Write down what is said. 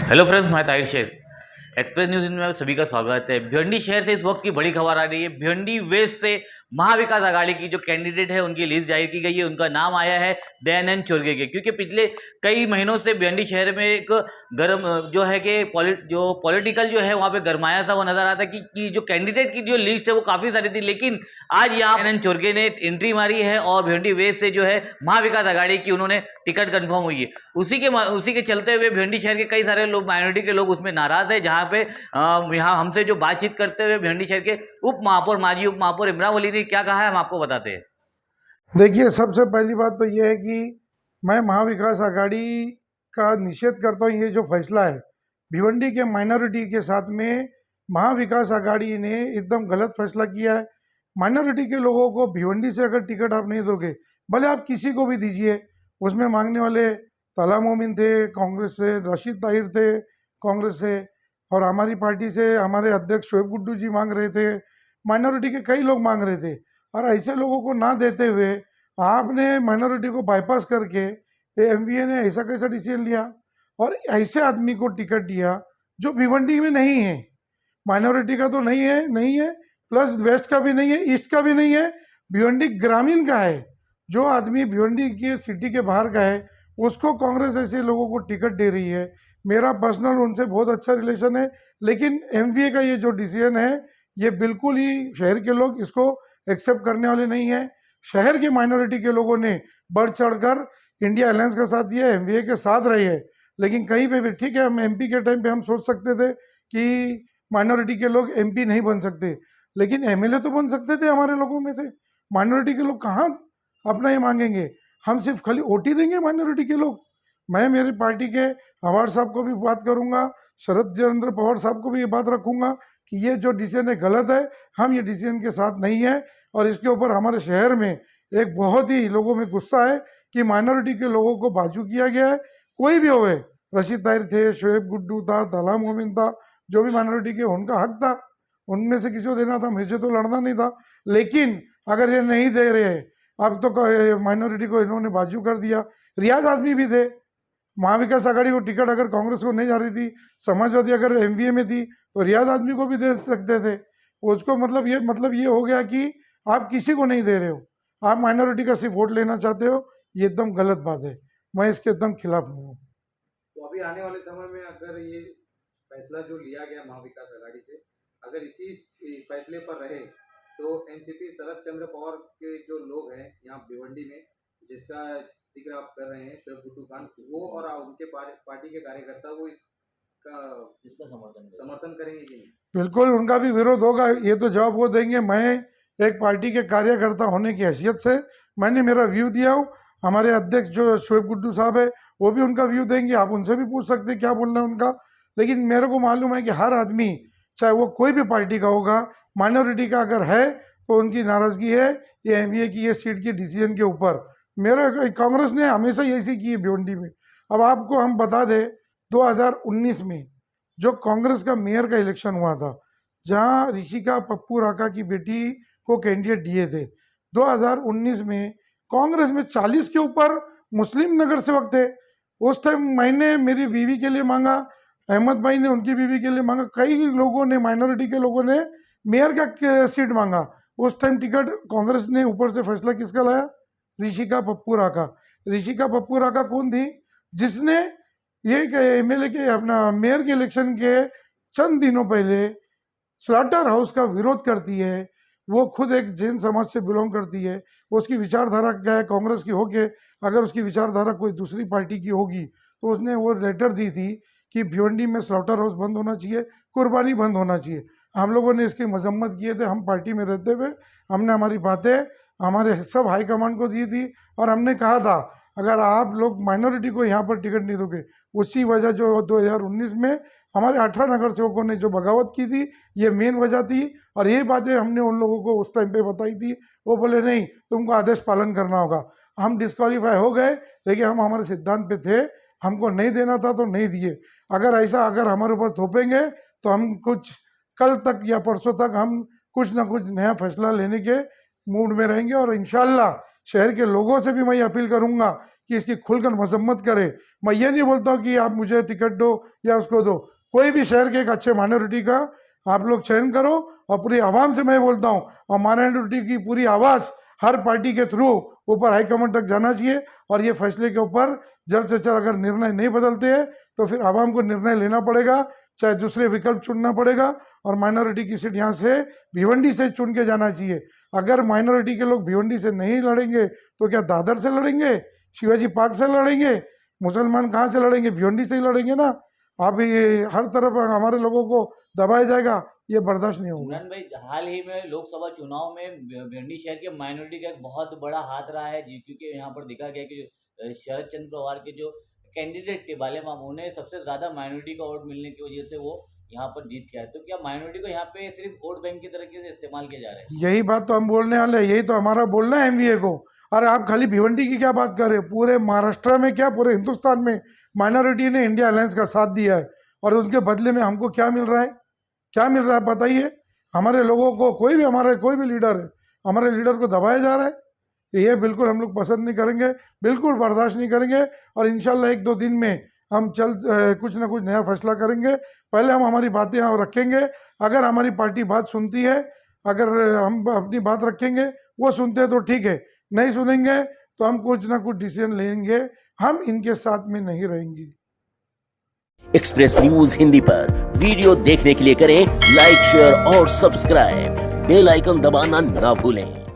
Hello friends, मैं Tahir Sheikh. Express news में सभी का स्वागत है। भिवंडी शहर से इस वक्त की बड़ी खबर आ रही है। भिवंडी वेस्ट से महाविकास आघाड़ी की जो कैंडिडेट है उनकी लिस्ट जाहिर की गई है। उनका नाम आया है दयानंद चोरगे के, क्योंकि पिछले कई महीनों से भिवंडी शहर में एक गर्म जो है कि पॉलिटिकल जो है वहाँ पे गरमाया सा वो नजर आता है कि जो कैंडिडेट की जो लिस्ट है वो काफी सारी थी, लेकिन आज यहाँ दयानंद चोरगे ने एंट्री मारी है और भिवंडी वेस्ट से जो है महाविकास आघाड़ी की उन्होंने टिकट कंफर्म हुई है। उसी के चलते हुए भिवंडी शहर के कई सारे लोग, माइनॉरिटी के लोग उसमें नाराज है। जहां पे यहाँ हमसे जो बातचीत करते हुए भिवंडी शहर के उप महापौर, माजी उप महापौर इमरान वली ने क्या कहा है, हम आपको बताते हैं। देखिए, सबसे पहली बात तो ये है कि मैं महाविकास आघाड़ी का निषेध करता हूँ। ये जो फैसला है भिवंडी के माइनॉरिटी के साथ में, महाविकास आघाड़ी ने एकदम गलत फैसला किया है। माइनॉरिटी के लोगों को भिवंडी से अगर टिकट आप नहीं दोगे, भले आप किसी को भी दीजिए, उसमें मांगने वाले तला मोमिन थे कांग्रेस से, रशीद ताहिर थे कांग्रेस से, और हमारी पार्टी से हमारे अध्यक्ष शोएब गुड्डू जी मांग रहे थे, माइनॉरिटी के कई लोग मांग रहे थे। और ऐसे लोगों को ना देते हुए आपने माइनॉरिटी को बाईपास करके एमवीए ने ऐसा कैसा डिसीजन लिया और ऐसे आदमी को टिकट दिया जो भिवंडी में नहीं है। माइनॉरिटी का तो नहीं है, प्लस वेस्ट का भी नहीं है, ईस्ट का भी नहीं है, भिवंडी ग्रामीण का है। जो आदमी भिवंडी के सिटी के बाहर का है उसको कांग्रेस ऐसे लोगों को टिकट दे रही है। मेरा पर्सनल उनसे बहुत अच्छा रिलेशन है, लेकिन एमवीए का ये जो डिसीजन है ये बिल्कुल ही शहर के लोग इसको एक्सेप्ट करने वाले नहीं है। शहर के माइनॉरिटी के लोगों ने बढ़ चढ़कर इंडिया अलायंस का साथ दिया, एमवीए के साथ रहे हैं। लेकिन कहीं पे भी ठीक है, हम एमपी के टाइम पे हम सोच सकते थे कि माइनॉरिटी के लोग एमपी नहीं बन सकते, लेकिन एमएलए तो बन सकते थे हमारे लोगों में से। माइनॉरिटी के लोग कहाँ अपना ये मांगेंगे? हम सिर्फ खाली ओटी देंगे माइनॉरिटी के लोग? मैं मेरी पार्टी के पवार साहब को भी बात करूंगा, शरद चंद्र पवार साहब को भी ये बात रखूंगा कि ये जो डिसीजन है गलत है, हम ये डिसीजन के साथ नहीं है। और इसके ऊपर हमारे शहर में एक बहुत ही लोगों में गुस्सा है कि माइनॉरिटी के लोगों को बाजू किया गया है। कोई भी होवे, रशीद ताहिर थे, शोएब गुड्डू था, तला मोमिन था, जो भी माइनॉरिटी के उनका हक था, उनमें से किसी को देना था, मुझे तो लड़ना नहीं था। लेकिन अगर ये नहीं दे रहे, अब तो माइनॉरिटी को इन्होंने बाजू कर दिया। रियाज आजमी भी थे, महाविकास आघाड़ी को टिकट अगर कांग्रेस को नहीं जा रही थी, समाजवादी अगर एमवीए में थी तो रियाज आदमी को भी दे सकते थे। उसको मतलब ये हो गया कि आप किसी को नहीं दे रहे हो, आप माइनॉरिटी का सिर्फ वोट लेना चाहते हो। ये एकदम गलत बात है, मैं इसके एकदम खिलाफ हूँ। तो अभी आने वाले समय में अगर ये फैसला जो लिया गया महाविकास आघाड़ी से, अगर इसी फैसले पर रहे तो एनसीपी शरद चंद्र पवार के जो लोग हैं यहाँ भिवंडी में, जिसका जिक्र आप कर रहे हैं शोएब गुड्डू खान, वो और उनके पार्टी के कार्यकर्ता वो इसका समर्थन करेंगे कि नहीं? बिल्कुल उनका भी विरोध होगा, ये तो जवाब वो देंगे। मैं एक पार्टी के कार्यकर्ता होने की हैसियत से मैंने मेरा व्यू दिया हूँ। हमारे अध्यक्ष जो शोएब गुड्डू साहब है वो भी उनका व्यू देंगे, आप उनसे भी पूछ सकते हैं क्या बोलना है उनका। लेकिन मेरे को मालूम है कि हर आदमी, चाहे वो कोई भी पार्टी का होगा, माइनॉरिटी का अगर है तो उनकी नाराजगी है ये एमवीए की ये सीट के डिसीजन के ऊपर। मेरा कांग्रेस ने हमेशा ऐसी की है भिवंडी में। अब आपको हम बता दें, 2019 में जो कांग्रेस का मेयर का इलेक्शन हुआ था, जहां ऋषिका पप्पू राका की बेटी को कैंडिडेट दिए थे, 2019 में कांग्रेस में 40 के ऊपर मुस्लिम नगर सेवक थे। उस टाइम मैंने मेरी बीवी के लिए मांगा, अहमद भाई ने उनकी बीवी के लिए मांगा, कई लोगों ने, माइनॉरिटी के लोगों ने मेयर का सीट मांगा। उस टाइम टिकट कांग्रेस ने ऊपर से फैसला किसका लाया? ऋषिका पप्पू राका। ऋषिका पप्पू राका कौन थी? जिसने ये एमएलए के अपना मेयर के इलेक्शन के चंद दिनों पहले स्लॉटर हाउस का विरोध करती है। वो खुद एक जैन समाज से बिलोंग करती है। उसकी विचारधारा क्या है? कांग्रेस की होके अगर उसकी विचारधारा कोई दूसरी पार्टी की होगी तो उसने वो लेटर दी थी कि भिवंडी में स्लॉटर हाउस बंद होना चाहिए, कुर्बानी बंद होना चाहिए। हम लोगों ने इसकी मजम्मत किए थे। हम पार्टी में रहते हुए हमने हमारी बातें हमारे सब हाईकमांड को दी थी और हमने कहा था अगर आप लोग माइनॉरिटी को यहाँ पर टिकट नहीं दोगे, उसी वजह जो 2019 में हमारे 18 नगर सेवकों ने जो बगावत की थी, ये मेन वजह थी। और ये बातें हमने उन लोगों को उस टाइम पे बताई थी। वो बोले नहीं, तुमको आदेश पालन करना होगा। हम डिस्क्वालीफाई हो गए, लेकिन हम हमारे सिद्धांत पे थे, हमको नहीं देना था तो नहीं दिए। अगर हमारे ऊपर थोपेंगे तो हम कुछ कल तक या परसों तक हम कुछ ना कुछ नया फैसला लेने के मूड में रहेंगे। और इंशाल्लाह शहर के लोगों से भी मैं अपील करूंगा कि इसकी खुलकर मजम्मत करे। मैं ये नहीं बोलता हूँ कि आप मुझे टिकट दो या उसको दो, कोई भी शहर के एक अच्छे माइनॉरिटी का आप लोग चयन करो और पूरी आवाम से मैं बोलता हूँ, और माइनॉरिटी की पूरी आवाज़ हर पार्टी के थ्रू ऊपर हाईकमांड तक जाना चाहिए। और ये फैसले के ऊपर जल्द से जल्द अगर निर्णय नहीं बदलते हैं तो फिर आवाम को निर्णय लेना पड़ेगा, चाहे दूसरे विकल्प चुनना पड़ेगा, और माइनॉरिटी की सीट यहाँ से भिवंडी से चुन के जाना चाहिए। अगर माइनॉरिटी के लोग भिवंडी से नहीं लड़ेंगे तो क्या दादर से लड़ेंगे, शिवाजी पार्क से लड़ेंगे, मुसलमान कहाँ से लड़ेंगे, भिवंडी से ही लड़ेंगे ना। अब ये हर तरफ हमारे लोगों को दबाया जाएगा, ये बर्दाश्त नहीं होगा। इमरान भाई, हाल ही में लोकसभा चुनाव में भिवंडी शहर के माइनॉरिटी का एक बहुत बड़ा हाथ रहा है जी, क्योंकि यहाँ पर देखा गया कि शरद चंद्र पवार के जो कैंडिडेट थे बाले मामू, उन्हें सबसे ज़्यादा माइनॉरिटी का वोट मिलने की वजह से वो यहाँ पर जीत के आए। तो क्या माइनॉरिटी को यहाँ पे सिर्फ वोट बैंक की तरीके से इस्तेमाल किया जा रहा है? यही बात तो हम बोलने वाले हैं, यही तो हमारा बोलना है एमवीए को। अरे आप खाली भिवंडी की क्या बात कर रहे हैं, पूरे महाराष्ट्र में क्या पूरे हिंदुस्तान में माइनॉरिटी ने इंडिया अलायंस का साथ दिया है, और उनके बदले में हमको क्या मिल रहा है, क्या मिल रहा है बताइए। हमारे लोगों को कोई भी लीडर है, हमारे लीडर को दबाया जा रहा है, ये बिल्कुल हम लोग पसंद नहीं करेंगे, बिल्कुल बर्दाश्त नहीं करेंगे। और इंशाल्लाह 1-2 दिन में हम कुछ ना कुछ नया फैसला करेंगे। पहले हम हमारी बातें यहाँ रखेंगे, अगर हमारी पार्टी बात सुनती है, अगर हम अपनी बात रखेंगे, वो सुनते हैं तो ठीक है, नहीं सुनेंगे तो हम कुछ ना कुछ डिसीजन लेंगे, हम इनके साथ में नहीं रहेंगे। एक्सप्रेस न्यूज हिंदी पर वीडियो देखने के लिए करें लाइक, शेयर और सब्सक्राइब। बेल आइकन दबाना ना भूलें।